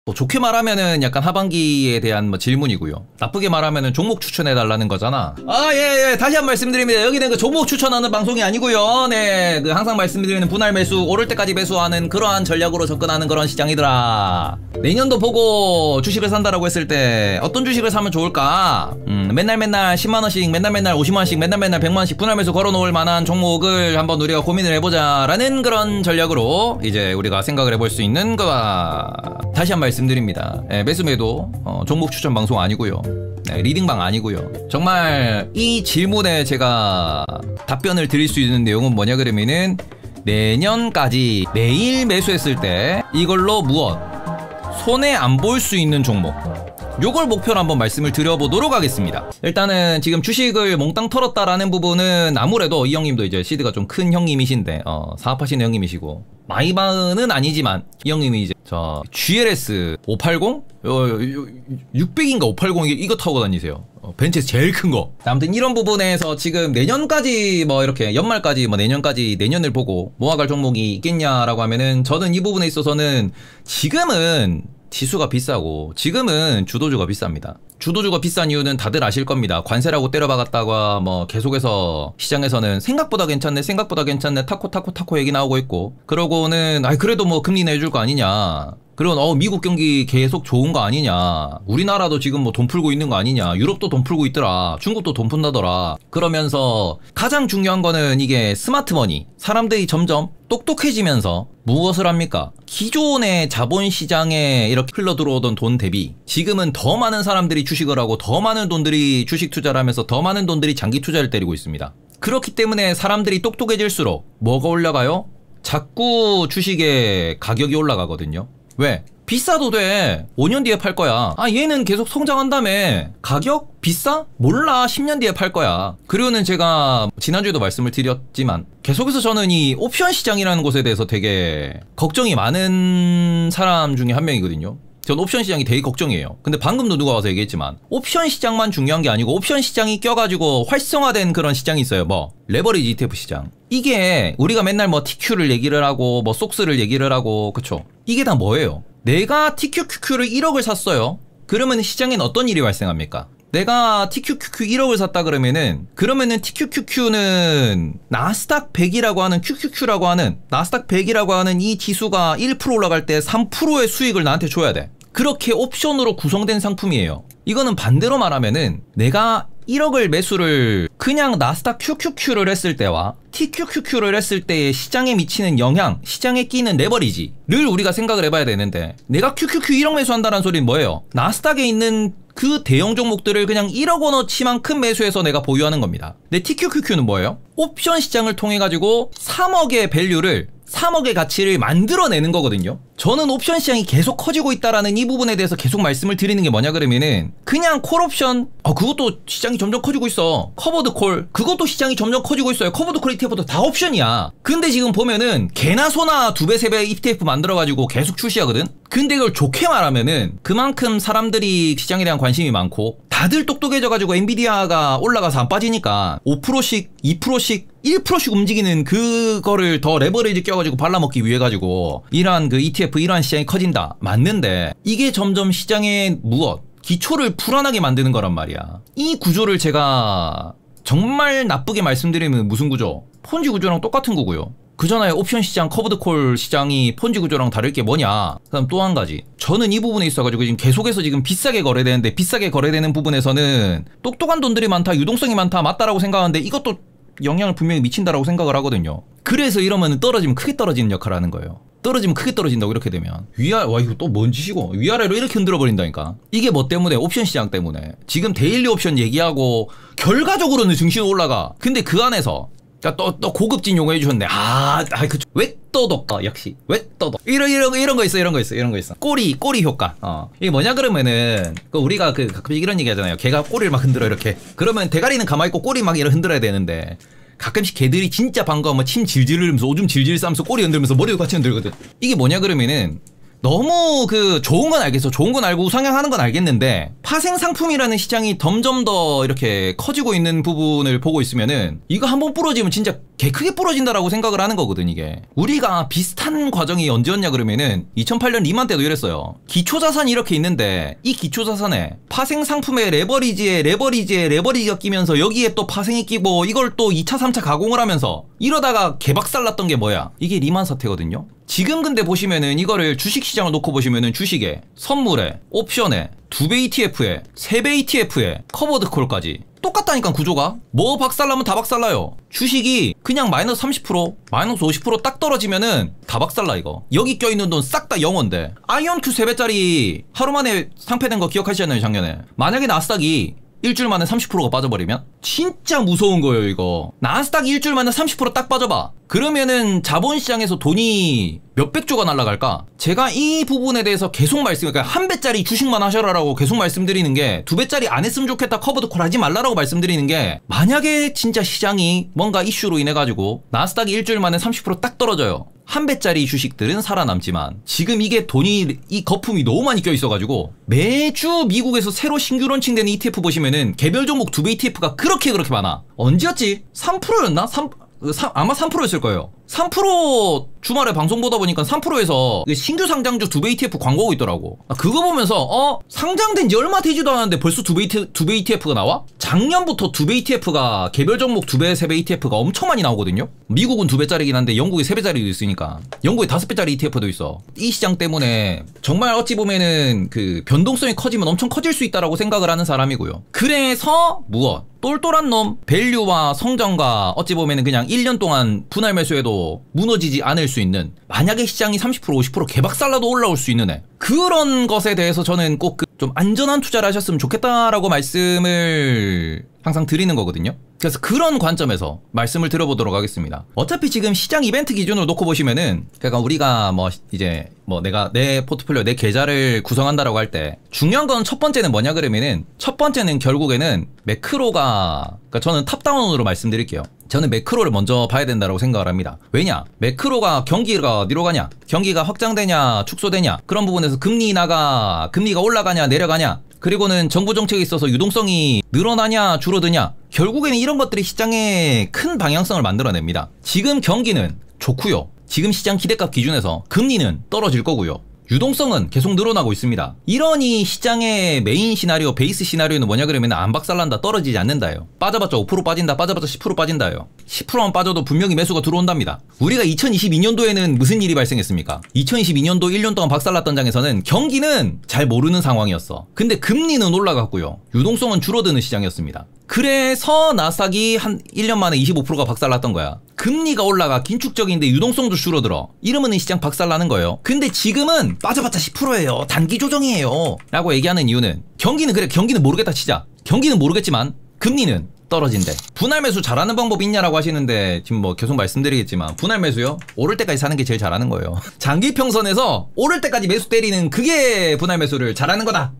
뭐 좋게 말하면은 약간 하반기에 대한 뭐 질문이고요. 나쁘게 말하면은 종목 추천해달라는 거잖아. 예. 다시 한 번 말씀드립니다. 여기는 그 종목 추천하는 방송이 아니고요. 네, 그 항상 말씀드리는 분할 매수, 오를 때까지 매수하는 그러한 전략으로 접근하는 그런 시장이더라. 내년도 보고 주식을 산다라고 했을 때 어떤 주식을 사면 좋을까? 맨날 10만원씩, 맨날 50만원씩, 맨날 100만원씩 분할 매수 걸어놓을 만한 종목을 한번 우리가 고민을 해보자라는 그런 전략으로 이제 우리가 생각을 해볼 수 있는 거다. 다시 한 번 말씀드립니다. 매수 매도 종목 추천 방송 아니고요. 리딩방 아니고요. 정말 이 질문에 제가 답변을 드릴 수 있는 내용은 뭐냐 그러면은 내년까지 매일 매수했을 때 이걸로 무엇 손해 안 볼 수 있는 종목, 요걸 목표로 한번 말씀을 드려보도록 하겠습니다. 일단은 지금 주식을 몽땅 털었다라는 부분은 아무래도 이 형님도 이제 시드가 좀 큰 형님이신데 사업하시는 형님이시고 마이바흐는 아니지만 이 형님이 이제 저 GLS 580? 600인가 580 이거 타고 다니세요. 벤츠에서 제일 큰 거. 아무튼 이런 부분에서 지금 내년까지 뭐 이렇게 연말까지 뭐 내년까지 내년을 보고 모아갈 종목이 있겠냐라고 하면은 저는 이 부분에 있어서는 지금은 지수가 비싸고 지금은 주도주가 비쌉니다. 주도주가 비싼 이유는 다들 아실 겁니다. 관세라고 때려박았다가 뭐 계속해서 시장에서는 생각보다 괜찮네 타코 얘기 나오고 있고, 그러고는 그래도 뭐 금리 내줄 거 아니냐, 그리고 미국 경기 계속 좋은 거 아니냐, 우리나라도 지금 뭐 돈 풀고 있는 거 아니냐, 유럽도 돈 풀고 있더라, 중국도 돈 푼다더라. 그러면서 가장 중요한 거는 이게 스마트머니, 사람들이 점점 똑똑해지면서 무엇을 합니까? 기존의 자본시장에 이렇게 흘러들어오던 돈 대비 지금은 더 많은 사람들이 주식을 하고 더 많은 돈들이 주식 투자를 하면서 더 많은 돈들이 장기 투자를 때리고 있습니다. 그렇기 때문에 사람들이 똑똑해질수록 뭐가 올라가요? 자꾸 주식의 가격이 올라가거든요. 왜? 비싸도 돼. 5년 뒤에 팔 거야. 얘는 계속 성장한다며. 가격? 비싸? 몰라. 10년 뒤에 팔 거야. 그리고는 제가 지난주에도 말씀을 드렸지만 계속해서 저는 이 옵션 시장이라는 곳에 대해서 되게 걱정이 많은 사람 중에 한 명이거든요. 전 옵션 시장이 되게 걱정이에요. 근데 방금도 누가 와서 얘기했지만 옵션 시장만 중요한 게 아니고 옵션 시장이 껴가지고 활성화된 그런 시장이 있어요. 뭐 레버리지 ETF 시장. 이게 우리가 맨날 뭐 TQ를 얘기를 하고 뭐 속스를 얘기를 하고, 그쵸? 이게 다 뭐예요? 내가 TQQQ를 1억을 샀어요. 그러면 시장엔 어떤 일이 발생합니까? 내가 TQQQ 1억을 샀다 그러면은 TQQQ는 나스닥 100이라고 하는 QQQ라고 하는 나스닥 100이라고 하는 이 지수가 1% 올라갈 때 3%의 수익을 나한테 줘야 돼. 그렇게 옵션으로 구성된 상품이에요. 이거는 반대로 말하면은 내가 1억을 매수를 그냥 나스닥 QQQ를 했을 때와 TQQQ를 했을 때의 시장에 미치는 영향, 시장에 끼는 레버리지를 우리가 생각을 해봐야 되는데, 내가 QQQ 1억 매수한다는 소리는 뭐예요? 나스닥에 있는 그 대형 종목들을 그냥 1억 원어치만큼 매수해서 내가 보유하는 겁니다. 근데 TQQQ는 뭐예요? 옵션 시장을 통해 가지고 3억의 밸류를 3억의 가치를 만들어내는 거거든요. 저는 옵션 시장이 계속 커지고 있다라는 이 부분에 대해서 계속 말씀을 드리는 게 뭐냐 그러면은 그냥 콜옵션 그것도 시장이 점점 커지고 있어. 커버드 콜 그것도 시장이 점점 커지고 있어요. 커버드 콜 ETF도 다 옵션이야. 근데 지금 보면은 개나 소나 2배 3배 ETF 만들어가지고 계속 출시하거든. 근데 이걸 좋게 말하면은 그만큼 사람들이 시장에 대한 관심이 많고 다들 똑똑해져가지고 엔비디아가 올라가서 안 빠지니까 5%씩 2%씩 1%씩 움직이는 그거를 더 레버리지 껴가지고 발라먹기 위해 가지고 이러한 그 ETF 이러한 시장이 커진다. 맞는데 이게 점점 시장의 기초를 불안하게 만드는 거란 말이야. 이 구조를 제가 정말 나쁘게 말씀드리면 무슨 구조? 폰지 구조랑 똑같은 거고요. 그잖아요. 옵션 시장, 커브드콜 시장이 폰지 구조랑 다를 게 뭐냐. 그다음 또 한 가지. 저는 이 부분에 있어가지고 지금 계속해서 지금 비싸게 거래되는데, 비싸게 거래되는 부분에서는 똑똑한 돈들이 많다, 유동성이 많다, 맞다라고 생각하는데 이것도 영향을 분명히 미친다라고 생각을 하거든요. 그래서 이러면 떨어지면 크게 떨어지는 역할을 하는 거예요. 떨어지면 크게 떨어진다고 이렇게 되면 이거 또 뭔 짓이고 위아래로 이렇게 흔들어 버린다니까. 이게 뭐 때문에? 옵션 시장 때문에. 지금 데일리 옵션 얘기하고 결과적으로는 증시 올라가. 근데 그 안에서 또 고급진 용어 해주셨네. 그쵸. 웻도덕. 역시 웻도덕. 이런 거 있어. 꼬리 효과. 이게 뭐냐 그러면은 우리가 가끔 이런 얘기 하잖아요. 개가 꼬리를 막 흔들어 이렇게. 그러면 대가리는 가만히 있고 꼬리 막 이렇게 흔들어야 되는데, 가끔씩 개들이 진짜 반가우면 침 질질 흘리면서 오줌 질질 싸면서 꼬리 흔들면서 머리도 같이 흔들거든. 이게 뭐냐 그러면은 너무 그 좋은 건 알겠어. 좋은 건 알고 우상향하는 건 알겠는데 파생 상품이라는 시장이 점점 더 이렇게 커지고 있는 부분을 보고 있으면은 이거 한번 부러지면 진짜 개 크게 부러진다라고 생각을 하는 거거든. 이게 우리가 비슷한 과정이 언제였냐 그러면은 2008년 리만 때도 이랬어요. 기초자산이 이렇게 있는데 이 기초자산에 파생 상품에 레버리지가 끼면서 여기에 또 파생이 끼고 이걸 또 2차 3차 가공을 하면서 이러다가 개박살 났던 게 뭐야? 이게 리만 사태거든요. 지금 근데 보시면은 이거를 주식시장을 놓고 보시면은 주식에, 선물에, 옵션에, 2배 ETF에, 3배 ETF에, 커버드 콜까지 똑같다니까 구조가. 뭐 박살나면 다 박살나요. 주식이 그냥 마이너스 30%, 마이너스 50% 딱 떨어지면은 다 박살나 이거. 여기 껴있는 돈 싹 다 0원데 아이언큐 3배짜리 하루 만에 상패된 거 기억하시잖아요 작년에. 만약에 나스닥이 일주일 만에 30%가 빠져버리면 진짜 무서운 거예요 이거. 나스닥이 일주일 만에 30% 딱 빠져봐. 그러면은 자본시장에서 돈이 몇백조가 날아갈까? 제가 이 부분에 대해서 계속 그러니까 한 배짜리 주식만 하셔라라고 계속 말씀드리는 게, 2배짜리 안 했으면 좋겠다, 커버드 콜 하지 말라라고 말씀드리는 게, 만약에 진짜 시장이 뭔가 이슈로 인해 가지고 나스닥이 일주일 만에 30% 딱 떨어져요. 한 배짜리 주식들은 살아남지만 지금 이게 돈이, 이 거품이 너무 많이 껴있어가지고 매주 미국에서 새로 신규 론칭되는 ETF 보시면은 개별 종목 2배 ETF가 그렇게 많아. 언제였지? 3%였나? 아마 3%였을 거예요. 3% 주말에 방송 보다 보니까 3%에서 신규 상장주 2배 ETF 광고하고 있더라고. 그거 보면서 상장된 지 얼마 되지도 않았는데 벌써 2배 ETF가 나와? 작년부터 2배 ETF가, 개별 종목 2배, 3배 ETF가 엄청 많이 나오거든요. 미국은 2배짜리긴 한데 영국에 3배짜리도 있으니까. 영국에 5배짜리 ETF도 있어. 이 시장 때문에 정말 어찌 보면은 그 변동성이 커지면 엄청 커질 수 있다라고 생각을 하는 사람이고요. 그래서 무엇? 똘똘한 놈, 밸류와 성장과 어찌 보면은 그냥 1년 동안 분할 매수해도 무너지지 않을 수 있는, 만약에 시장이 30% 50% 개박살나도 올라올 수 있는 애, 그런 것에 대해서 저는 꼭 좀 안전한 투자를 하셨으면 좋겠다라고 말씀을 항상 드리는 거거든요. 그래서 그런 관점에서 말씀을 드려보도록 하겠습니다. 어차피 지금 시장 이벤트 기준으로 놓고 보시면은, 그러니까 우리가 내가 내 포트폴리오, 내 계좌를 구성한다라고 할 때 중요한 건 첫 번째는 뭐냐 그러면은, 첫 번째는 결국에는 매크로가, 그러니까 저는 탑다운으로 말씀드릴게요. 저는 매크로를 먼저 봐야 된다고 생각을 합니다. 왜냐? 매크로가 경기가 어디로 가냐? 경기가 확장되냐, 축소되냐? 그런 부분에서 금리가 올라가냐, 내려가냐? 그리고는 정부 정책에 있어서 유동성이 늘어나냐, 줄어드냐? 결국에는 이런 것들이 시장의 큰 방향성을 만들어냅니다. 지금 경기는 좋고요. 지금 시장 기대값 기준에서 금리는 떨어질 거고요. 유동성은 계속 늘어나고 있습니다. 이러니 시장의 메인 시나리오, 베이스 시나리오는 뭐냐 그러면 안 박살난다, 떨어지지 않는다요. 빠져봤자 5% 빠진다, 빠져봤자 10% 빠진다요. 10%만 빠져도 분명히 매수가 들어온답니다. 우리가 2022년도에는 무슨 일이 발생했습니까? 2022년도 1년 동안 박살났던 장에서는 경기는 잘 모르는 상황이었어. 근데 금리는 올라갔고요. 유동성은 줄어드는 시장이었습니다. 그래서 나스닥이 한 1년 만에 25%가 박살났던 거야. 금리가 올라가 긴축적인데 유동성도 줄어들어. 이러면 시장 박살나는 거예요. 근데 지금은 빠져봤자 10%예요. 단기 조정이에요. 라고 얘기하는 이유는, 경기는 모르겠다 치자. 경기는 모르겠지만 금리는 떨어진대. 분할 매수 잘하는 방법이 있냐라고 하시는데, 지금 뭐 계속 말씀드리겠지만 분할 매수요? 오를 때까지 사는 게 제일 잘하는 거예요. 장기 평선에서 오를 때까지 매수 때리는, 그게 분할 매수를 잘하는 거다.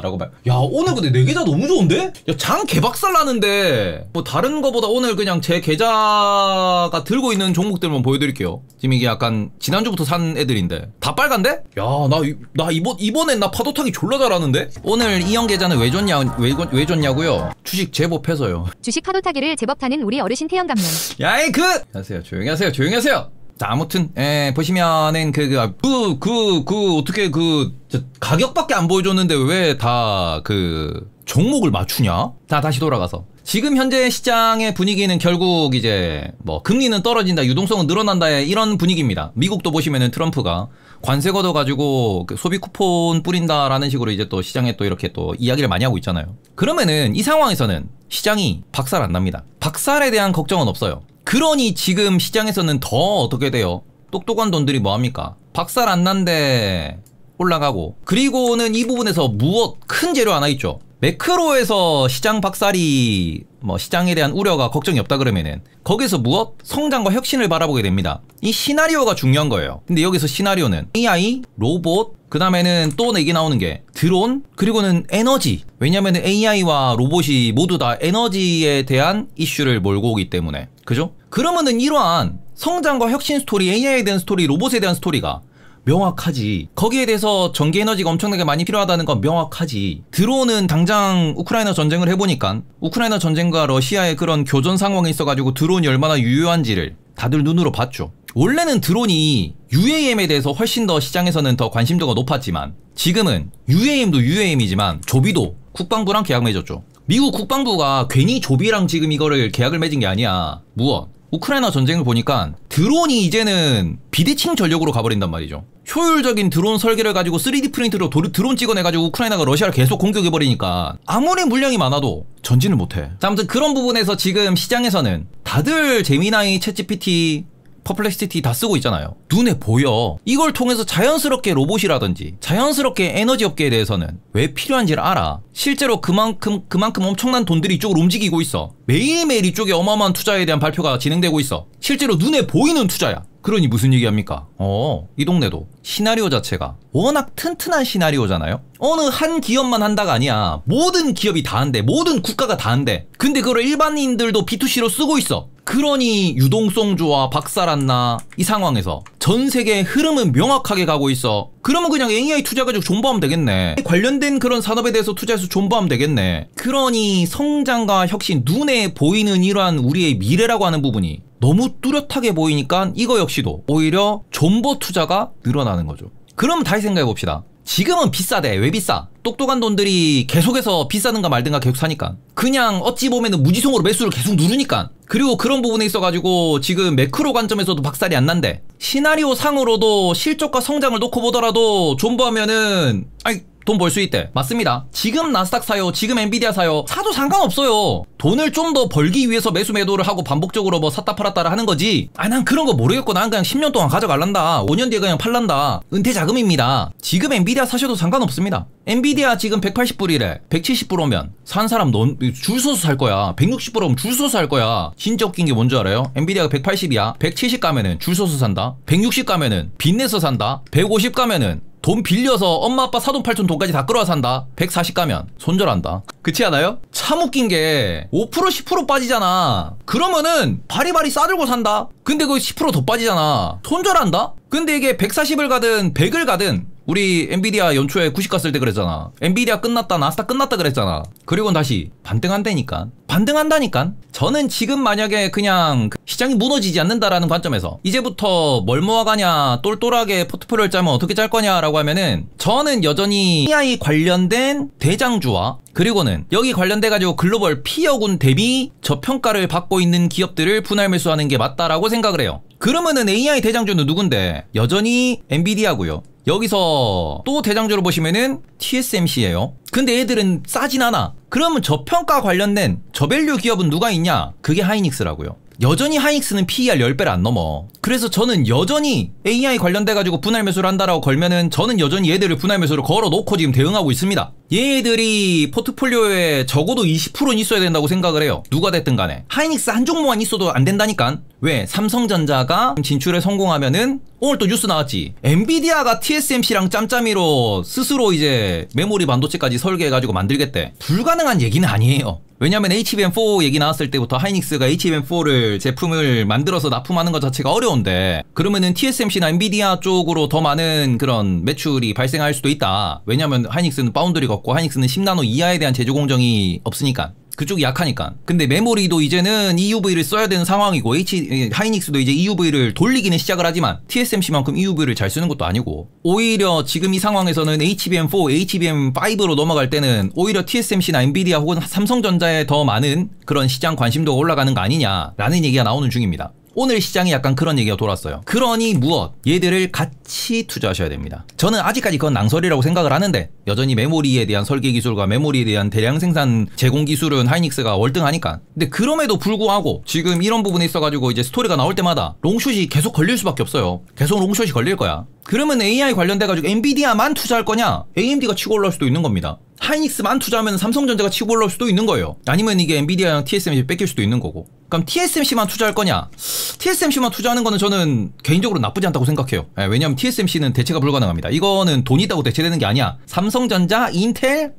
라고 말. 야, 오늘 근데 내 계좌 너무 좋은데? 야, 장 개박살 나는데 뭐 다른 거보다 오늘 그냥 제 계좌가 들고 있는 종목들만 보여드릴게요. 지금 이게 약간 지난주부터 산 애들인데 다 빨간데? 야, 이번엔 나 파도 타기 졸라 잘하는데? 오늘 이형 계좌는 왜 좋냐고요? 주식 제법 해서요. 주식 파도 타기를 제법 타는 우리 어르신 태연감면. 야이 안녕하세요. 조용히 하세요. 자, 아무튼 보시면은 어떻게 가격밖에 안 보여줬는데 왜 다 종목을 맞추냐? 자, 다시 돌아가서 지금 현재 시장의 분위기는 결국 이제 뭐 금리는 떨어진다, 유동성은 늘어난다, 이런 분위기입니다. 미국도 보시면은 트럼프가 관세 걷어가지고 소비 쿠폰 뿌린다라는 식으로 이제 또 시장에 또 이렇게 또 이야기를 많이 하고 있잖아요. 그러면은 이 상황에서는 시장이 박살 안 납니다. 박살에 대한 걱정은 없어요. 그러니 지금 시장에서는 더 어떻게 돼요? 똑똑한 돈들이 뭐합니까? 박살 안 난데 올라가고, 그리고는 이 부분에서 무엇 큰 재료 하나 있죠. 매크로에서 시장 박살이 시장에 대한 우려가 걱정이 없다 그러면은 거기서 무엇? 성장과 혁신을 바라보게 됩니다. 이 시나리오가 중요한 거예요. 근데 여기서 시나리오는 AI, 로봇, 그 다음에는 또 얘기 나오는 게 드론, 그리고는 에너지. 왜냐면은 AI와 로봇이 모두 다 에너지에 대한 이슈를 몰고 오기 때문에. 그죠? 그러면은 이러한 성장과 혁신 스토리, AI에 대한 스토리, 로봇에 대한 스토리가 명확하지. 거기에 대해서 전기 에너지가 엄청나게 많이 필요하다는 건 명확하지. 드론은 당장 우크라이나 전쟁을 해보니까 우크라이나 전쟁과 러시아의 그런 교전 상황에 있어가지고 드론이 얼마나 유효한지를 다들 눈으로 봤죠. 원래는 드론이 UAM에 대해서 훨씬 더 시장에서는 더 관심도가 높았지만 지금은 UAM도 UAM이지만 조비도 국방부랑 계약 맺었죠. 미국 국방부가 괜히 조비랑 지금 이거를 계약을 맺은 게 아니야. 무엇? 우크라이나 전쟁을 보니까 드론이 이제는 비대칭 전력으로 가버린단 말이죠. 효율적인 드론 설계를 가지고 3D 프린트로 드론 찍어내가지고 우크라이나가 러시아를 계속 공격해버리니까 아무리 물량이 많아도 전진을 못해. 자, 아무튼 그런 부분에서 지금 시장에서는 다들 제미나이, 챗GPT, 퍼플렉시티 다 쓰고 있잖아요. 눈에 보여. 이걸 통해서 자연스럽게 로봇이라든지 자연스럽게 에너지 업계에 대해서는 왜 필요한지를 알아. 실제로 그만큼 엄청난 돈들이 이쪽으로 움직이고 있어. 매일매일 이쪽에 어마어마한 투자에 대한 발표가 진행되고 있어. 실제로 눈에 보이는 투자야. 그러니 무슨 얘기합니까? 이 동네도 시나리오 자체가 워낙 튼튼한 시나리오잖아요. 어느 한 기업만 한다가 아니야. 모든 기업이 다 한대. 모든 국가가 다 한대. 근데 그걸 일반인들도 B2C로 쓰고 있어. 그러니 유동성주와 박살났나 이 상황에서 전 세계의 흐름은 명확하게 가고 있어. 그러면 그냥 AI 투자가지고 존버하면 되겠네. 관련된 그런 산업에 대해서 투자해서 존버하면 되겠네. 그러니 성장과 혁신, 눈에 보이는 이러한 우리의 미래라고 하는 부분이 너무 뚜렷하게 보이니까 이거 역시도 오히려 존버 투자가 늘어나는 거죠. 그럼 다시 생각해봅시다. 지금은 비싸대. 왜 비싸? 똑똑한 돈들이 계속해서 비싸든가 말든가 계속 사니까. 그냥 어찌 보면은 무지성으로 매수를 계속 누르니까. 그리고 그런 부분에 있어가지고 지금 매크로 관점에서도 박살이 안 난대. 시나리오 상으로도 실적과 성장을 놓고 보더라도 존버하면은 돈 벌 수 있대. 맞습니다. 지금 나스닥 사요. 지금 엔비디아 사요. 사도 상관없어요. 돈을 좀 더 벌기 위해서 매수 매도를 하고 반복적으로 뭐 샀다 팔았다를 하는 거지. 난 그런 거 모르겠고 난 그냥 10년 동안 가져갈란다. 5년 뒤에 그냥 팔란다. 은퇴 자금입니다. 지금 엔비디아 사셔도 상관없습니다. 엔비디아 지금 180불이래. 170불 오면 산 사람 줄 서서 살 거야. 160불 오면 줄 서서 살 거야. 진짜 웃긴 게 뭔지 알아요? 엔비디아가 180이야. 170 가면은 줄 서서 산다. 160 가면은 빚내서 산다. 150 가면은 돈 빌려서 엄마 아빠 사돈 팔촌 돈까지 다 끌어와 산다. 140 가면 손절한다. 그렇지 않아요? 참 웃긴 게 5% 10% 빠지잖아. 그러면은 바리바리 싸들고 산다. 근데 그 10% 더 빠지잖아. 손절한다? 근데 이게 140을 가든 100을 가든 우리 엔비디아 연초에 90 갔을 때 그랬잖아. 엔비디아 끝났다, 나스닥 끝났다 그랬잖아. 그리고는 다시 반등한다니까. 반등한다니까. 저는 지금 만약에 그냥 시장이 무너지지 않는다라는 관점에서 이제부터 뭘 모아가냐, 똘똘하게 포트폴리오를 짜면 어떻게 짤 거냐라고 하면은 저는 여전히 AI 관련된 대장주와 그리고는 여기 관련돼가지고 글로벌 피어군 대비 저평가를 받고 있는 기업들을 분할 매수하는 게 맞다라고 생각을 해요. 그러면은 AI 대장주는 누군데? 여전히 엔비디아고요. 여기서 또 대장주로 보시면은 TSMC예요. 근데 얘들은 싸진 않아. 그러면 저평가 관련된 저밸류 기업은 누가 있냐? 그게 하이닉스라고요. 여전히 하이닉스는 PER 10배를 안 넘어. 그래서 저는 여전히 AI 관련돼가지고 분할 매수를 한다라고 걸면은 저는 여전히 얘들을 분할 매수를 걸어놓고 지금 대응하고 있습니다. 얘들이 포트폴리오에 적어도 20%는 있어야 된다고 생각을 해요. 누가 됐든 간에. 하이닉스 한 종목만 있어도 안 된다니까. 왜? 삼성전자가 진출에 성공하면은 오늘 또 뉴스 나왔지. 엔비디아가 TSMC랑 짬짬이로 스스로 이제 메모리 반도체까지 설계해가지고 만들겠대. 불가능한 얘기는 아니에요. 왜냐면 HBM4 얘기 나왔을 때부터 하이닉스가 HBM4를 제품을 만들어서 납품하는 것 자체가 어려운데 그러면은 TSMC나 엔비디아 쪽으로 더 많은 그런 매출이 발생할 수도 있다. 왜냐면 하이닉스는 파운드리가 없고 하이닉스는 10나노 이하에 대한 제조 공정이 없으니까. 그쪽이 약하니까. 근데 메모리도 이제는 EUV를 써야 되는 상황이고 하이닉스도 이제 EUV를 돌리기는 시작을 하지만 TSMC만큼 EUV를 잘 쓰는 것도 아니고 오히려 지금 이 상황에서는 HBM4, HBM5로 넘어갈 때는 오히려 TSMC나 엔비디아 혹은 삼성전자에 더 많은 그런 시장 관심도가 올라가는 거 아니냐라는 얘기가 나오는 중입니다. 오늘 시장에 약간 그런 얘기가 돌았어요. 그러니 무엇? 얘들을 같이 투자하셔야 됩니다. 저는 아직까지 그건 낭설이라고 생각을 하는데 여전히 메모리에 대한 설계 기술과 메모리에 대한 대량 생산 제공 기술은 하이닉스가 월등하니까. 근데 그럼에도 불구하고 지금 이런 부분에 있어가지고 이제 스토리가 나올 때마다 롱숏이 계속 걸릴 수밖에 없어요. 계속 롱숏이 걸릴 거야. 그러면 AI 관련돼가지고 엔비디아만 투자할 거냐? AMD가 치고 올라올 수도 있는 겁니다. 하이닉스만 투자하면 삼성전자가 치고 올라올 수도 있는 거예요. 아니면 이게 엔비디아랑 TSMC 뺏길 수도 있는 거고. 그럼 TSMC만 투자할 거냐? TSMC만 투자하는 거는 저는 개인적으로 나쁘지 않다고 생각해요. 왜냐면 TSMC는 대체가 불가능합니다. 이거는 돈 있다고 대체되는 게 아니야. 삼성전자, 인텔,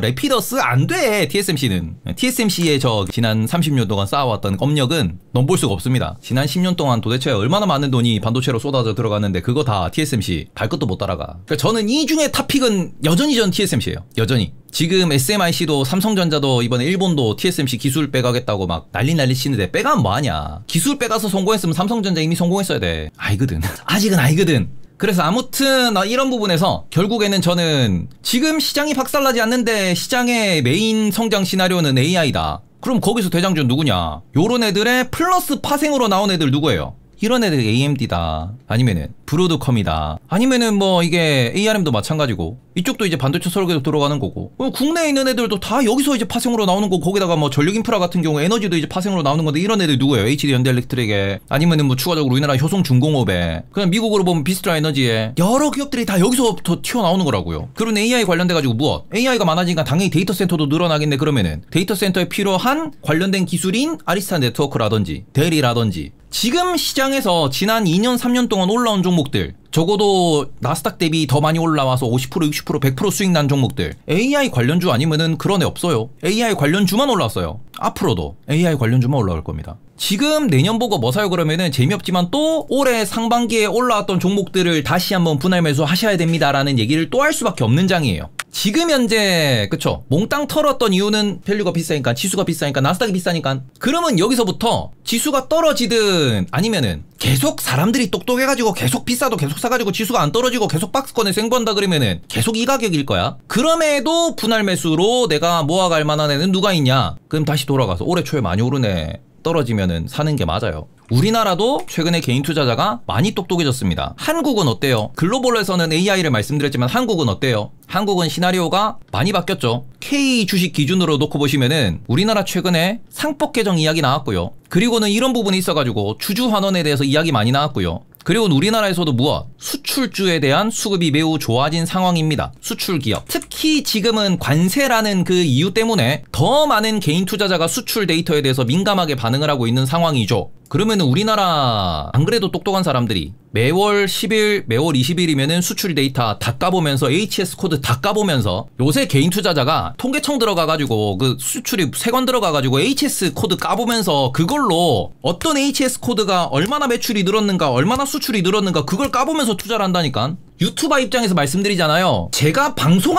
래피더스 안 돼. TSMC는. TSMC의 저 지난 30년 동안 쌓아왔던 업력은 넘볼 수가 없습니다. 지난 10년 동안 도대체 얼마나 많은 돈이 반도체로 쏟아져 들어갔는데 그거 다 TSMC 발끝도 못 따라가. 그러니까 저는 이 중에 탑픽은 여전히 전 TSMC예요. 여전히. 지금 SMIC도 삼성전자도 이번에 일본도 TSMC 기술 빼가겠다고 막 난리 치는데 빼가면 뭐하냐. 기술 빼가서 성공했으면 삼성전자 이미 성공했어야 돼. 아니거든. 아직은 아니거든. 그래서 아무튼 이런 부분에서 결국에는 저는 지금 시장이 박살나지 않는데 시장의 메인 성장 시나리오는 AI다. 그럼 거기서 대장주 누구냐. 요런 애들의 플러스 파생으로 나온 애들 누구예요? 이런 애들 AMD다. 아니면은 브로드컴이다. 아니면은 뭐 이게 ARM도 마찬가지고 이쪽도 이제 반도체 설계도 들어가는 거고 국내에 있는 애들도 다 여기서 이제 파생으로 나오는 거고 거기다가 뭐 전력 인프라 같은 경우 에너지도 이제 파생으로 나오는 건데 이런 애들 누구예요? HD 현대일렉트릭에 아니면은 뭐 추가적으로 우리나라 효성중공업에 그냥 미국으로 보면 비스트라 에너지에 여러 기업들이 다 여기서부터 튀어나오는 거라고요. 그런 AI 관련돼 가지고 무엇? AI가 많아지니까 당연히 데이터 센터도 늘어나겠네. 그러면은 데이터 센터에 필요한 관련된 기술인 아리스타 네트워크라든지 델이라든지 지금 시장에서 지난 2년 3년 동안 올라온 종목들 적어도 나스닥 대비 더 많이 올라와서 50% 60% 100% 수익 난 종목들 AI 관련주 아니면은 그런 애 없어요. AI 관련주만 올라왔어요. 앞으로도 AI 관련주만 올라올 겁니다. 지금 내년 보고 뭐 사요 그러면은 재미없지만 또 올해 상반기에 올라왔던 종목들을 다시 한번 분할 매수 하셔야 됩니다라는 얘기를 또 할 수밖에 없는 장이에요. 지금 현재 그쵸 몽땅 털었던 이유는 밸류가 비싸니까 지수가 비싸니까 나스닥이 비싸니까 그러면 여기서부터 지수가 떨어지든 아니면은 계속 사람들이 똑똑해가지고 계속 비싸도 계속 사가지고 지수가 안 떨어지고 계속 박스권에 생본다 그러면은 계속 이 가격일 거야. 그럼에도 분할 매수로 내가 모아갈 만한 애는 누가 있냐. 그럼 다시 돌아가서 올해 초에 많이 오르네 떨어지면은 사는 게 맞아요. 우리나라도 최근에 개인 투자자가 많이 똑똑해졌습니다. 한국은 어때요? 글로벌에서는 AI를 말씀드렸지만 한국은 어때요? 한국은 시나리오가 많이 바뀌었죠. K 주식 기준으로 놓고 보시면은 우리나라 최근에 상법 개정 이야기 나왔고요. 그리고는 이런 부분이 있어가지고 주주 환원에 대해서 이야기 많이 나왔고요. 그리고 우리나라에서도 무엇? 수출주에 대한 수급이 매우 좋아진 상황입니다. 수출 기업. 특히 지금은 관세라는 그 이유 때문에 더 많은 개인 투자자가 수출 데이터에 대해서 민감하게 반응을 하고 있는 상황이죠. 그러면은 우리나라 안 그래도 똑똑한 사람들이 매월 10일, 매월 20일이면은 수출 데이터 다 까보면서 HS 코드 다 까보면서 요새 개인 투자자가 통계청 들어가가지고 그 수출이 3건 들어가가지고 HS 코드 까보면서 그걸로 어떤 HS 코드가 얼마나 매출이 늘었는가, 얼마나 수출이 늘었는가 그걸 까보면서 투자를 한다니까. 유튜버 입장에서 말씀드리잖아요. 제가 방송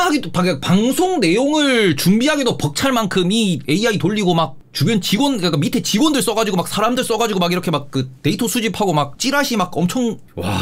내용을 준비하기도 벅찰 만큼 이 AI 돌리고 막 주변 직원, 그러니까 밑에 직원들 써가지고 막 사람들 써가지고 막 이렇게 막 그 데이터 수집하고 막 찌라시 막 엄청, 와.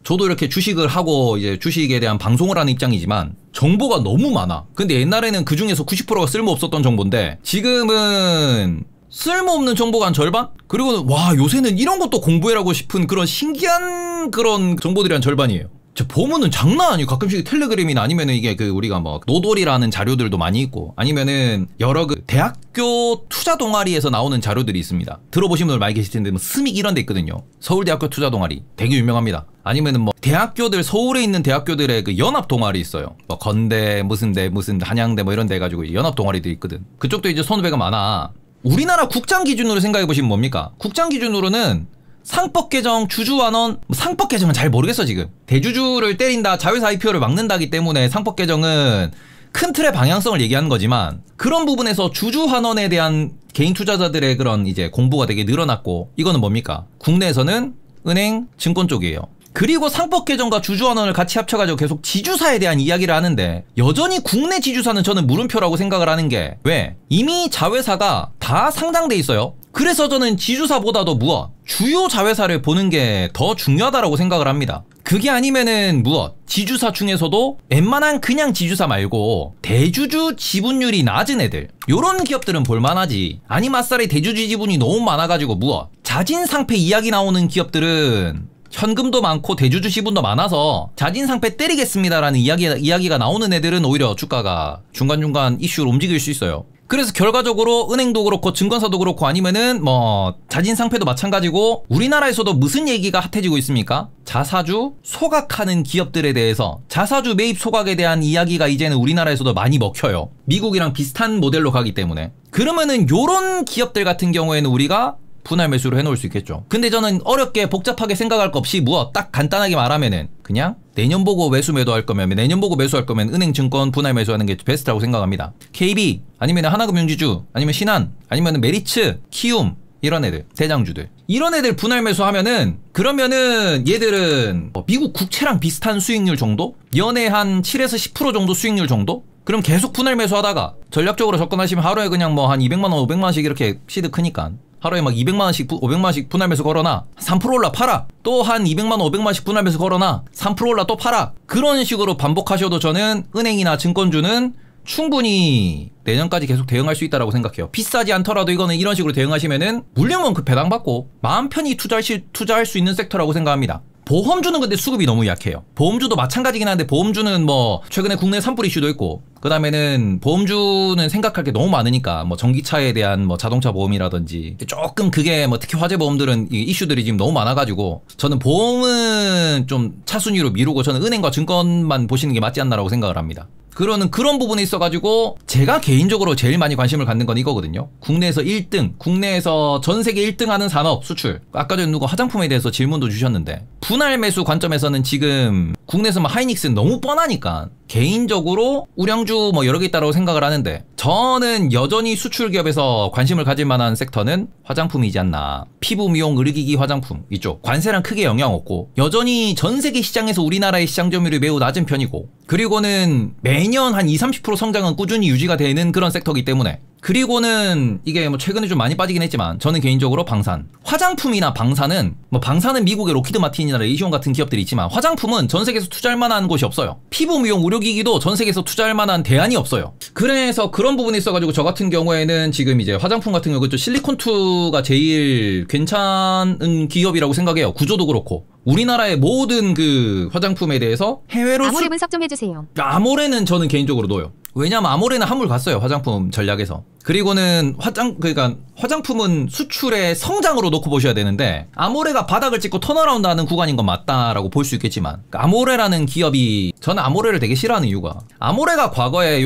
저도 이렇게 주식을 하고 이제 주식에 대한 방송을 하는 입장이지만 정보가 너무 많아. 근데 옛날에는 그 중에서 90%가 쓸모 없었던 정보인데 지금은 쓸모없는 정보가 한 절반? 그리고는 와 요새는 이런 것도 공부해라고 싶은 그런 신기한 그런 정보들이 한 절반이에요. 보면은 장난 아니에요. 가끔씩 텔레그램이나 아니면은 이게 그 우리가 뭐 노돌이라는 자료들도 많이 있고 아니면은 여러 그 대학교 투자 동아리에서 나오는 자료들이 있습니다. 들어보신 분들 많이 계실 텐데 뭐 스믹 이런 데 있거든요. 서울대학교 투자 동아리 되게 유명합니다. 아니면은 뭐 대학교들 서울에 있는 대학교들의 그 연합 동아리 있어요. 뭐 건대 무슨 한양대 뭐 이런 데 해가지고 연합 동아리들이 있거든. 그쪽도 이제 선후배가 많아. 우리나라 국장 기준으로 생각해 보시면 뭡니까? 국장 기준으로는 상법 개정, 주주 환원, 상법 개정은 잘 모르겠어 지금. 대주주를 때린다, 자회사 IPO를 막는다기 때문에 상법 개정은 큰 틀의 방향성을 얘기하는 거지만 그런 부분에서 주주 환원에 대한 개인 투자자들의 그런 이제 공부가 되게 늘어났고 이거는 뭡니까? 국내에서는 은행, 증권 쪽이에요. 그리고 상법 개정과 주주 환원을 같이 합쳐가지고 계속 지주사에 대한 이야기를 하는데 여전히 국내 지주사는 저는 물음표라고 생각을 하는 게 왜? 이미 자회사가 다 상장돼 있어요. 그래서 저는 지주사보다도 무엇? 주요 자회사를 보는 게 더 중요하다고 생각을 합니다. 그게 아니면은 무엇? 지주사 중에서도 웬만한 그냥 지주사 말고 대주주 지분율이 낮은 애들 요런 기업들은 볼만하지. 아니 맞살이 대주주 지분이 너무 많아가지고 무엇? 자진상폐 이야기 나오는 기업들은 현금도 많고 대주주 지분도 많아서 자진상폐 때리겠습니다라는 이야기가 나오는 애들은 오히려 주가가 중간중간 이슈로 움직일 수 있어요. 그래서 결과적으로 은행도 그렇고 증권사도 그렇고 아니면은 뭐 자진상폐도 마찬가지고 우리나라에서도 무슨 얘기가 핫해지고 있습니까? 자사주 소각하는 기업들에 대해서 자사주 매입 소각에 대한 이야기가 이제는 우리나라에서도 많이 먹혀요. 미국이랑 비슷한 모델로 가기 때문에. 그러면은 요런 기업들 같은 경우에는 우리가 분할 매수를 해놓을 수 있겠죠. 근데 저는 어렵게 복잡하게 생각할 거 없이 딱 간단하게 말하면은 그냥 내년 보고 매도할 거면 내년 보고 매수할 거면 은행 증권 분할 매수하는 게 베스트라고 생각합니다. KB 아니면 하나금융지주 아니면 신한 아니면 메리츠 키움 이런 애들 대장주들 이런 애들 분할 매수하면은 그러면은 얘들은 미국 국채랑 비슷한 수익률 정도? 연에 한 7에서 10% 정도 수익률 정도? 그럼 계속 분할 매수하다가 전략적으로 접근하시면 하루에 그냥 뭐 한 200만원 500만원씩 이렇게 시드 크니까 하루에 막 200만원씩 500만원씩 분할 매수 걸어놔 3% 올라 팔아 또 한 200만원 500만원씩 분할 매수 걸어놔 3% 올라 또 팔아 그런 식으로 반복하셔도 저는 은행이나 증권주는 충분히 내년까지 계속 대응할 수 있다고 생각해요. 비싸지 않더라도 이거는 이런 식으로 대응하시면은 물량만큼 배당받고 마음 편히 투자할 수 있는 섹터라고 생각합니다. 보험주는 근데 수급이 너무 약해요. 보험주도 마찬가지긴 한데 보험주는 뭐 최근에 국내 산불 이슈도 있고 그 다음에는 보험주는 생각할 게 너무 많으니까 뭐 전기차에 대한 뭐 자동차 보험이라든지 조금 그게 뭐 특히 화재 보험들은 이슈들이 지금 너무 많아가지고 저는 보험은 좀 차순위로 미루고 저는 은행과 증권만 보시는 게 맞지 않나라고 생각을 합니다. 그런 부분이 있어가지고 제가 개인적으로 제일 많이 관심을 갖는 건 이거거든요. 국내에서 1등, 국내에서 전 세계 1등 하는 산업 수출. 아까 전에 누가 화장품에 대해서 질문도 주셨는데 분할 매수 관점에서는 지금 국내에서 막 하이닉스는 너무 뻔하니까 개인적으로 우량주 뭐 여러 개 있다고 생각을 하는데 저는 여전히 수출 기업에서 관심을 가질 만한 섹터는 화장품이지 않나. 피부 미용 의료기기 화장품 이쪽 관세랑 크게 영향 없고 여전히 전 세계 시장에서 우리나라의 시장 점유율이 매우 낮은 편이고 그리고는 매년 한 20-30% 성장은 꾸준히 유지가 되는 그런 섹터이기 때문에 그리고는 이게 뭐 최근에 좀 많이 빠지긴 했지만 저는 개인적으로 방산 화장품이나 방산은 뭐 방산은 미국의 로키드 마틴이나 레이시온 같은 기업들이 있지만 화장품은 전 세계에서 투자할 만한 곳이 없어요. 피부 미용 의료기기도 전 세계에서 투자할 만한 대안이 없어요. 그래서 그런 부분이 있어가지고 저 같은 경우에는 지금 이제 화장품 같은 경우 실리콘2가 제일 괜찮은 기업이라고 생각해요. 구조도 그렇고 우리나라의 모든 그 화장품에 대해서 해외로 아모레 분석 좀 해주세요. 아모레는 저는 개인적으로 넣어요. 왜냐면 아모레는 한물 갔어요. 화장품 전략에서. 그리고는 그러니까 화장품은 수출의 성장으로 놓고 보셔야 되는데 아모레가 바닥을 찍고 턴어라운드 하는 구간인 건 맞다라고 볼 수 있겠지만 아모레라는 기업이 저는 아모레를 되게 싫어하는 이유가 아모레가 과거에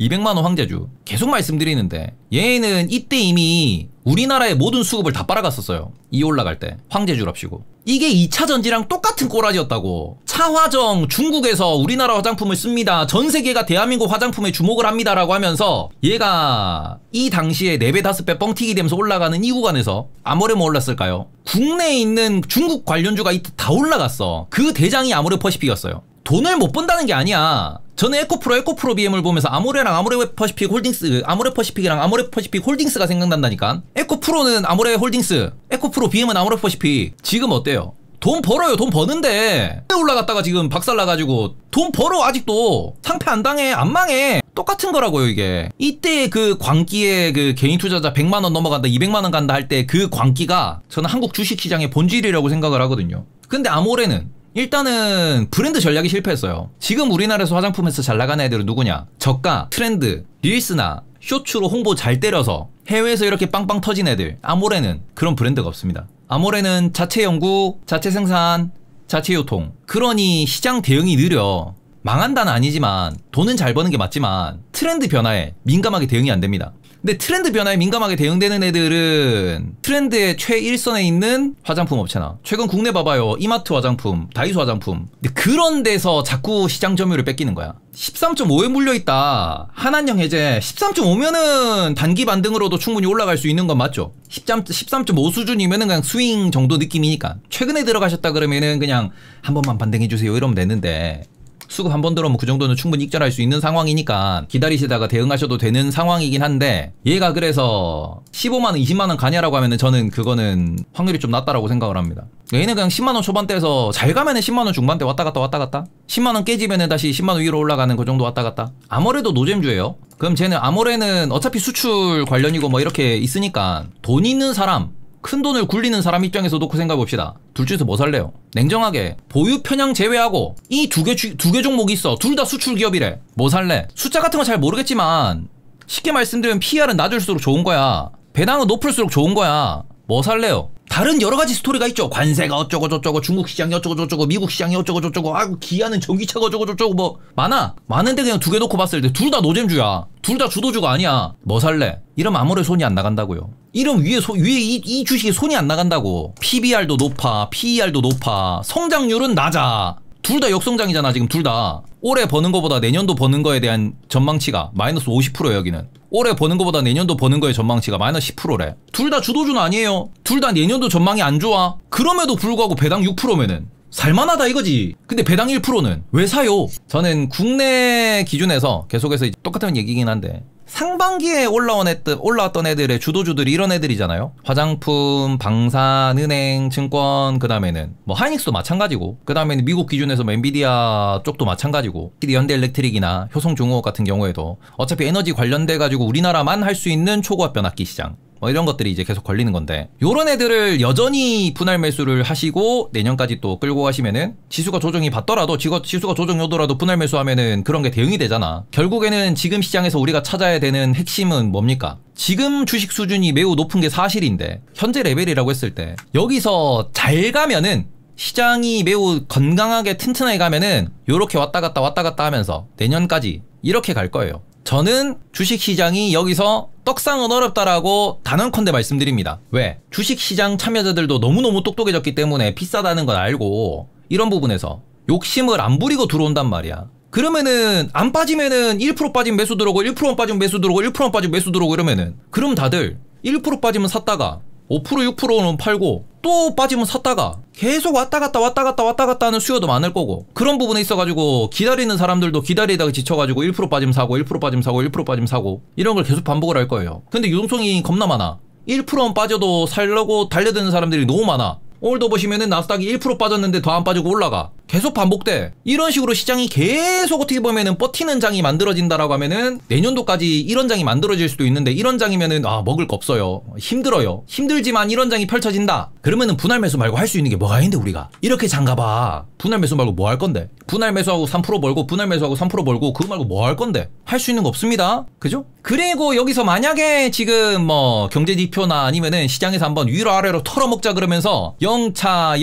200만원 황제주 계속 말씀드리는데 얘는 이때 이미 우리나라의 모든 수급을 다 빨아갔었어요. 이 올라갈 때 황제주랍시고 이게 2차 전지랑 똑같은 꼬라지였다고. 차화정 중국에서 우리나라 화장품을 씁니다. 전 세계가 대한민국 화장품에 주목을 합니다라고 하면서 얘가 이 당시에 4배 5배 뻥튀기 되면서 올라가는 이 구간에서 아모레 뭐 올랐을까요? 국내에 있는 중국 관련주가 다 올라갔어. 그 대장이 아모레 퍼시픽이었어요. 돈을 못 번다는 게 아니야. 저는 에코프로 BM을 보면서 아모레랑 아모레 퍼시픽 홀딩스, 아모레 퍼시픽이랑 아모레 퍼시픽 홀딩스가 생각난다니까. 에코프로는 아모레 홀딩스, 에코프로 BM은 아모레 퍼시픽. 지금 어때요? 돈 벌어요. 돈 버는데 올라갔다가 지금 박살나가지고 돈 벌어. 아직도 상패 안 당해. 안 망해. 똑같은 거라고요 이게. 이때 그 광기에 그 개인 투자자 100만원 넘어간다 200만원 간다 할 때 그 광기가 저는 한국 주식시장의 본질이라고 생각을 하거든요. 근데 아모레는 일단은 브랜드 전략이 실패했어요. 지금 우리나라에서 화장품에서 잘 나가는 애들은 누구냐? 저가, 트렌드, 릴스나 쇼츠로 홍보 잘 때려서 해외에서 이렇게 빵빵 터진 애들. 아모레는 그런 브랜드가 없습니다. 아모레는 자체 연구, 자체 생산, 자체 유통. 그러니 시장 대응이 느려. 망한다는 아니지만 돈은 잘 버는 게 맞지만 트렌드 변화에 민감하게 대응이 안 됩니다. 근데 트렌드 변화에 민감하게 대응되는 애들은 트렌드의 최일선에 있는 화장품 업체나 최근 국내 봐봐요. 이마트 화장품, 다이소 화장품. 근데 그런 데서 자꾸 시장 점유율을 뺏기는 거야. 13.5에 물려있다. 한한령 해제 13.5면은 단기 반등으로도 충분히 올라갈 수 있는 건 맞죠. 13.5 수준이면은 그냥 스윙 정도 느낌이니까 최근에 들어가셨다 그러면은 그냥 한 번만 반등해주세요 이러면 되는데 수급 한 번 들어오면 그 정도는 충분히 익절할 수 있는 상황이니까 기다리시다가 대응하셔도 되는 상황이긴 한데 얘가 그래서 15만원 20만원 가냐라고 하면은 저는 그거는 확률이 좀 낮다라고 생각을 합니다. 얘는 그냥 10만원 초반대에서 잘 가면은 10만원 중반대 왔다 갔다 10만원 깨지면은 다시 10만원 위로 올라가는 그 정도 왔다 갔다. 아모레도 노잼주예요. 그럼 쟤는 아모레는 어차피 수출 관련이고 뭐 이렇게 있으니까 돈 있는 사람 큰 돈을 굴리는 사람 입장에서 놓고 생각해봅시다. 둘 중에서 뭐 살래요? 냉정하게 보유 편향 제외하고 이 두 개 종목이 있어. 둘 다 수출 기업이래. 뭐 살래? 숫자 같은 거 잘 모르겠지만 쉽게 말씀드리면 PER은 낮을수록 좋은 거야. 배당은 높을수록 좋은 거야. 뭐 살래요? 다른 여러 가지 스토리가 있죠. 관세가 어쩌고 저쩌고, 중국 시장이 어쩌고 저쩌고, 미국 시장이 어쩌고 저쩌고, 아이고 기아는 전기차가 어쩌고 저쩌고, 뭐 많아. 많은데 그냥 두 개 놓고 봤을 때 둘 다 노잼주야. 둘 다 주도주가 아니야. 뭐 살래? 이러면 아무래도 손이 안 나간다고요. 이러면 위에 이 주식에 손이 안 나간다고. PBR도 높아, PER도 높아, 성장률은 낮아. 둘 다 역성장이잖아. 지금 둘 다. 올해 버는 거보다 내년도 버는 거에 대한 전망치가 마이너스 50%예요. 여기는. 올해 버는 거보다 내년도 버는 거의 전망치가 마이너스 10%래. 둘 다 주도주는 아니에요. 둘 다 내년도 전망이 안 좋아. 그럼에도 불구하고 배당 6%면은 살만하다 이거지. 근데 배당 1%는 왜 사요? 저는 국내 기준에서 계속해서 똑같은 얘기긴 한데, 상반기에 올라왔던 애들의 주도주들이 이런 애들이잖아요. 화장품, 방산, 은행, 증권, 그 다음에는 뭐 하이닉스도 마찬가지고, 그 다음에는 미국 기준에서 뭐 엔비디아 쪽도 마찬가지고, 현대일렉트릭이나 효성중공업 같은 경우에도 어차피 에너지 관련돼 가지고 우리나라만 할 수 있는 초고압 변압기 시장, 뭐 이런 것들이 이제 계속 걸리는 건데, 요런 애들을 여전히 분할 매수를 하시고 내년까지 또 끌고 가시면은 지수가 조정이 받더라도, 지수가 조정이 오더라도 분할 매수하면은 그런 게 대응이 되잖아. 결국에는 지금 시장에서 우리가 찾아야 되는 핵심은 뭡니까? 지금 주식 수준이 매우 높은 게 사실인데, 현재 레벨이라고 했을 때 여기서 잘 가면은, 시장이 매우 건강하게 튼튼하게 가면은 요렇게 왔다 갔다 하면서 내년까지 이렇게 갈 거예요. 저는 주식시장이 여기서 떡상은 어렵다라고 단언컨대 말씀드립니다. 왜? 주식시장 참여자들도 너무너무 똑똑해졌기 때문에 비싸다는 걸 알고 이런 부분에서 욕심을 안 부리고 들어온단 말이야. 그러면은 안 빠지면은 1% 빠지면 매수 들어오고, 1% 빠지면 매수 들어오고, 1% 빠지면 매수 들어오고 이러면은, 그럼 다들 1% 빠지면 샀다가 5% 6%는 팔고, 또 빠지면 샀다가 계속 왔다 갔다 하는 수요도 많을 거고, 그런 부분에 있어가지고 기다리는 사람들도 기다리다가 지쳐가지고 1% 빠지면 사고, 1% 빠지면 사고, 1% 빠지면 사고, 이런 걸 계속 반복을 할 거예요. 근데 유동성이 겁나 많아. 1%만 빠져도 살려고 달려드는 사람들이 너무 많아. 오늘도 보시면은 나스닥이 1% 빠졌는데 더 안 빠지고 올라가. 계속 반복돼. 이런 식으로 시장이 계속 어떻게 보면은 버티는 장이 만들어진다라고 하면은 내년도까지 이런 장이 만들어질 수도 있는데, 이런 장이면은 먹을 거 없어요. 힘들어요. 힘들지만 이런 장이 펼쳐진다. 그러면은 분할 매수 말고 할 수 있는 게 뭐가 있는데 우리가 이렇게 장가봐. 분할 매수 말고 뭐 할 건데? 분할 매수하고 3% 벌고, 분할 매수하고 3% 벌고, 그거 말고 뭐 할 건데? 할 수 있는 거 없습니다. 그죠? 그리고 여기서 만약에 지금 뭐 경제지표나 아니면은 시장에서 한번 위로 아래로 털어먹자 그러면서 영차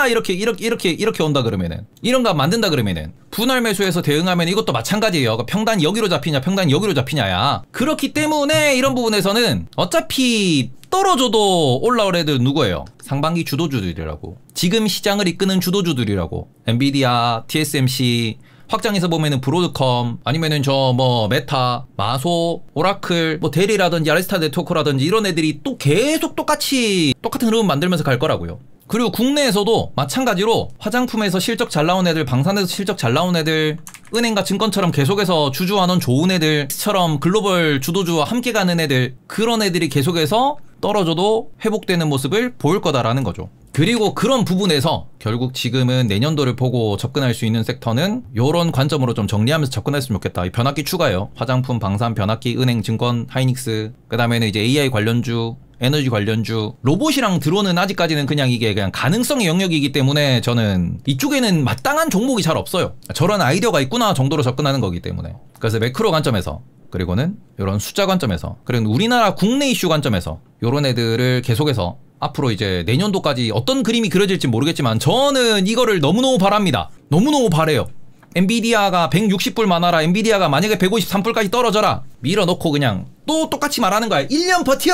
이렇게 온다 그러면은, 이런 거 만든다 그러면은 분할 매수해서 대응하면 이것도 마찬가지예요. 평단 여기로 잡히냐, 평단 여기로 잡히냐야. 그렇기 때문에 이런 부분에서는 어차피 떨어져도 올라올 애들 누구예요? 상반기 주도주들이라고. 지금 시장을 이끄는 주도주들이라고. 엔비디아, TSMC, 확장해서 보면은 브로드컴, 아니면은 저 뭐 메타, 마소, 오라클, 뭐 데리라든지 아리스타 네트워크라든지 이런 애들이 또 계속 똑같은 흐름 만들면서 갈 거라고요. 그리고 국내에서도 마찬가지로 화장품에서 실적 잘 나온 애들, 방산에서 실적 잘 나온 애들, 은행과 증권처럼 계속해서 주주환원 좋은 애들처럼 글로벌 주도주와 함께 가는 애들, 그런 애들이 계속해서 떨어져도 회복되는 모습을 보일 거다라는 거죠. 그리고 그런 부분에서 결국 지금은 내년도를 보고 접근할 수 있는 섹터는 요런 관점으로 좀 정리하면서 접근했으면 좋겠다. 이 변압기 추가예요. 화장품, 방산, 변압기, 은행, 증권, 하이닉스, 그 다음에는 이제 AI 관련주, 에너지 관련주, 로봇이랑 드론은 아직까지는 그냥 이게 그냥 가능성의 영역이기 때문에 저는 이쪽에는 마땅한 종목이 잘 없어요. 저런 아이디어가 있구나 정도로 접근하는 거기 때문에. 그래서 매크로 관점에서, 그리고는 이런 숫자 관점에서, 그리고 우리나라 국내 이슈 관점에서 요런 애들을 계속해서 앞으로 이제 내년도까지 어떤 그림이 그려질지 모르겠지만 저는 이거를 너무너무 바랍니다. 너무너무 바래요. 엔비디아가 160불 많아라. 엔비디아가 만약에 153불까지 떨어져라. 밀어넣고 그냥 또 똑같이 말하는 거야. 1년 버텨!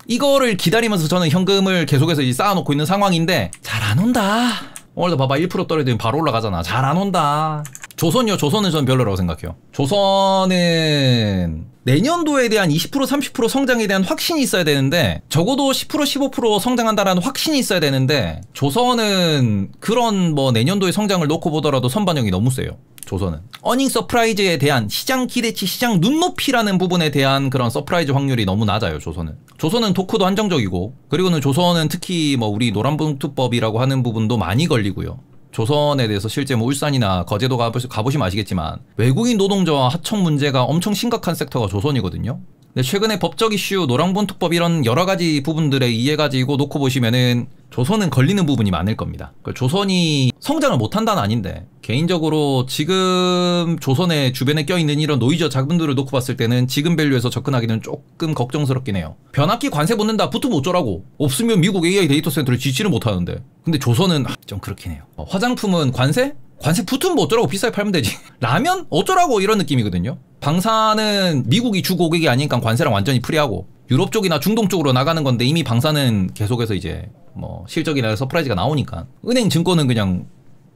이거를 기다리면서 저는 현금을 계속해서 이제 쌓아놓고 있는 상황인데 잘 안 온다. 오늘도 봐봐 1% 떨어지면 바로 올라가잖아. 잘 안 온다. 조선이요. 조선은 저는 별로라고 생각해요. 조선은 내년도에 대한 20% 30% 성장에 대한 확신이 있어야 되는데, 적어도 10% 15% 성장한다라는 확신이 있어야 되는데, 조선은 그런 뭐 내년도의 성장을 놓고 보더라도 선반영이 너무 세요. 조선은 어닝 서프라이즈에 대한 시장 기대치, 시장 눈높이라는 부분에 대한 그런 서프라이즈 확률이 너무 낮아요. 조선은 토크도 한정적이고, 그리고는 조선은 특히 뭐 우리 노란봉투법이라고 하는 부분도 많이 걸리고요. 조선에 대해서 실제 뭐 울산이나 거제도 가보시면 아시겠지만 외국인 노동자와 하청 문제가 엄청 심각한 섹터가 조선이거든요. 근데 최근에 법적 이슈, 노란봉투법 이런 여러 가지 부분들에 의해 가지고 놓고 보시면은 조선은 걸리는 부분이 많을 겁니다. 조선이 성장을 못한다는 아닌데 개인적으로 지금 조선의 주변에 껴있는 이런 노이저 자금들을 놓고 봤을 때는 지금 밸류에서 접근하기는 조금 걱정스럽긴 해요. 변압기 관세 붙는다 붙으면 어쩌라고. 없으면 미국 AI 데이터 센터를 지지를 못하는데. 근데 조선은 좀 그렇긴 해요. 화장품은 관세? 관세 붙으면 뭐 어쩌라고. 비싸게 팔면 되지. 라면? 어쩌라고. 이런 느낌이거든요. 방사는 미국이 주 고객이 아니니까 관세랑 완전히 프리하고, 유럽 쪽이나 중동 쪽으로 나가는 건데 이미 방사는 계속해서 이제 뭐 실적이나 서프라이즈가 나오니까, 은행 증권은 그냥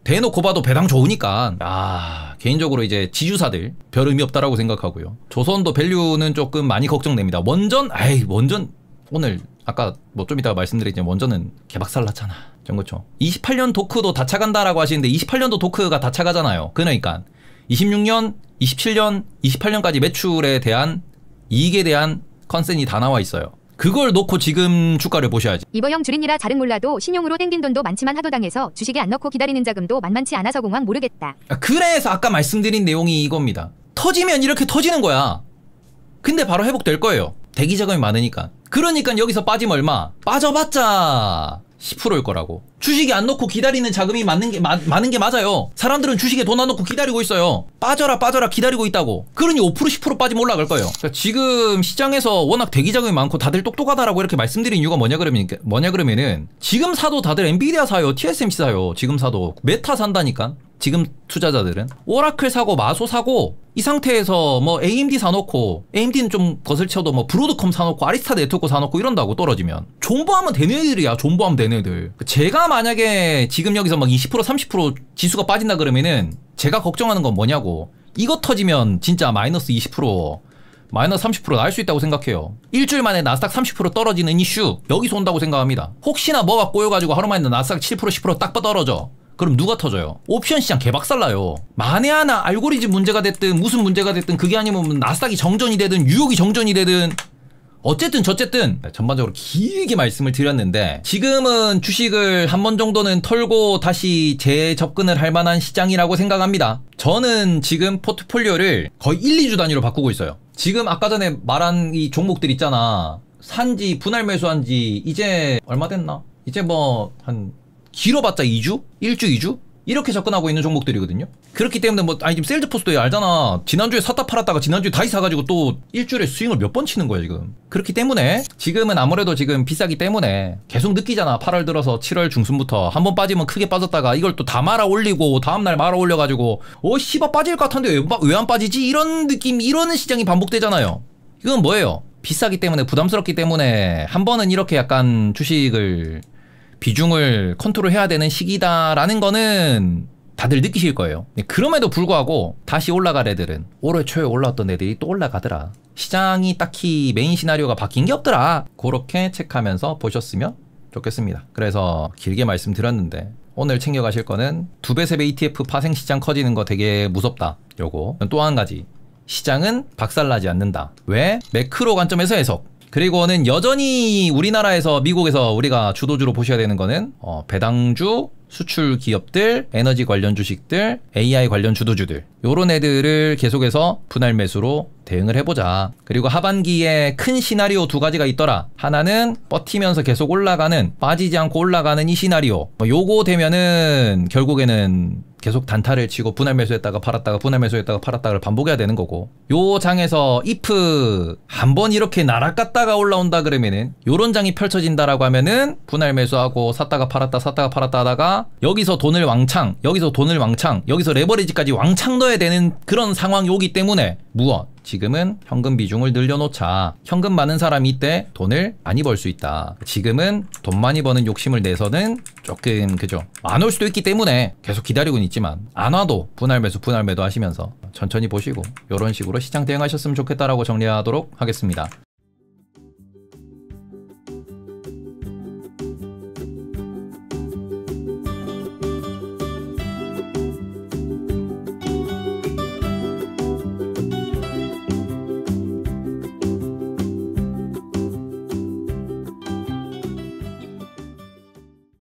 대놓고 봐도 배당 좋으니까 개인적으로 이제 지주사들 별 의미 없다라고 생각하고요. 조선도 밸류는 조금 많이 걱정됩니다. 원전 오늘 아까 뭐 좀 이따가 말씀드리지만 원전은 개박살 났잖아. 그렇죠. 28년 도크도 다 차간다라고 하시는데 28년도 도크가 다 차가잖아요. 그러니까 26년, 27년, 28년까지 매출에 대한 이익에 대한 컨센이 다 나와 있어요. 그걸 놓고 지금 주가를 보셔야지. 이버형 줄이니라 잘은 몰라도 신용으로 땡긴 돈도 많지만 하도당해서 주식에 안 넣고 기다리는 자금도 만만치 않아서 공황 모르겠다. 그래서 아까 말씀드린 내용이 이겁니다. 터지면 이렇게 터지는 거야. 근데 바로 회복될 거예요. 대기 자금이 많으니까. 그러니까 여기서 빠지면 얼마? 빠져봤자 10%일 거라고. 주식에 안 넣고 기다리는 자금이 많은 게 맞아요. 사람들은 주식에 돈 안 넣고 기다리고 있어요. 빠져라 기다리고 있다고. 그러니 5% 10% 빠지면 올라갈 거예요. 그러니까 지금 시장에서 워낙 대기 자금이 많고 다들 똑똑하다라고 이렇게 말씀드린 이유가 뭐냐 그러면은 지금 사도 다들 엔비디아 사요, TSMC 사요. 지금 사도 메타 산다니까. 지금 투자자들은 오라클 사고 마소 사고 이 상태에서 뭐 AMD 사놓고, AMD는 좀 거슬쳐도 뭐 브로드컴 사놓고 아리스타 네트워크 사놓고 이런다고 떨어지면 존버하면 되는 애들이야. 존버하면 되는 애들. 제가 만약에 지금 여기서 막 20% 30% 지수가 빠진다 그러면은 제가 걱정하는 건 뭐냐고. 이거 터지면 진짜 마이너스 20% 마이너스 30% 날 수 있다고 생각해요. 일주일 만에 나스닥 30% 떨어지는 이슈 여기서 온다고 생각합니다. 혹시나 뭐가 꼬여가지고 하루 만에 나스닥 7% 10% 딱 떨어져. 그럼 누가 터져요? 옵션 시장 개박살나요. 만에 하나 알고리즘 문제가 됐든 무슨 문제가 됐든, 그게 아니면 나스닥이 정전이 되든 뉴욕이 정전이 되든 어쨌든 저쨌든 전반적으로 길게 말씀을 드렸는데, 지금은 주식을 한 번 정도는 털고 다시 재접근을 할 만한 시장이라고 생각합니다. 저는 지금 포트폴리오를 거의 1, 2주 단위로 바꾸고 있어요. 지금 아까 전에 말한 이 종목들 있잖아. 산지 분할 매수한지 이제 얼마 됐나? 이제 뭐 한 길어봤자 2주? 1주 2주? 이렇게 접근하고 있는 종목들이거든요. 그렇기 때문에 지금 세일즈포스도 알잖아. 지난주에 샀다 팔았다가 지난주에 다시 사가지고 또 일주일에 스윙을 몇 번 치는 거야 지금. 그렇기 때문에 지금은 아무래도 지금 비싸기 때문에 계속 느끼잖아. 8월 들어서 7월 중순부터 한번 빠지면 크게 빠졌다가 이걸 또 다 말아 올리고 다음날 말아 올려가지고 씨발 빠질 것 같은데 왜 안 빠지지? 이런 느낌, 이런 시장이 반복되잖아요. 이건 뭐예요? 비싸기 때문에, 부담스럽기 때문에 한 번은 이렇게 약간 주식을 비중을 컨트롤해야 되는 시기다라는 거는 다들 느끼실 거예요. 그럼에도 불구하고 다시 올라갈 애들은, 올해 초에 올라왔던 애들이 또 올라가더라. 시장이 딱히 메인 시나리오가 바뀐 게 없더라. 그렇게 체크하면서 보셨으면 좋겠습니다. 그래서 길게 말씀드렸는데 오늘 챙겨가실 거는 2배 3배 ETF 파생 시장 커지는 거 되게 무섭다. 요거. 또 한 가지, 시장은 박살나지 않는다. 왜? 매크로 관점에서 해석. 그리고는 여전히 우리나라에서, 미국에서 우리가 주도주로 보셔야 되는 거는 배당주, 수출 기업들, 에너지 관련 주식들, AI 관련 주도주들, 요런 애들을 계속해서 분할 매수로 대응을 해보자. 그리고 하반기에 큰 시나리오 2가지가 있더라. 하나는 버티면서 계속 올라가는, 빠지지 않고 올라가는 이 시나리오. 요거 되면은 결국에는 계속 단타를 치고 분할 매수했다가 팔았다가 분할 매수했다가 팔았다가를 반복해야 되는 거고, 요 장에서 if 한번 이렇게 날아갔다가 올라온다 그러면은, 요런 장이 펼쳐진다라고 하면은 분할 매수하고 샀다가 팔았다 샀다가 팔았다 하다가 여기서 돈을 왕창, 여기서 돈을 왕창, 여기서 레버리지까지 왕창 넣어야 되는 그런 상황이 오기 때문에, 무엇? 지금은 현금 비중을 늘려놓자. 현금 많은 사람이 이때 돈을 많이 벌 수 있다. 지금은 돈 많이 버는 욕심을 내서는 조금 안 올 수도 있기 때문에 계속 기다리고는 있지만, 안 와도 분할 매수 분할 매도 하시면서 천천히 보시고 이런 식으로 시장 대응하셨으면 좋겠다라고 정리하도록 하겠습니다.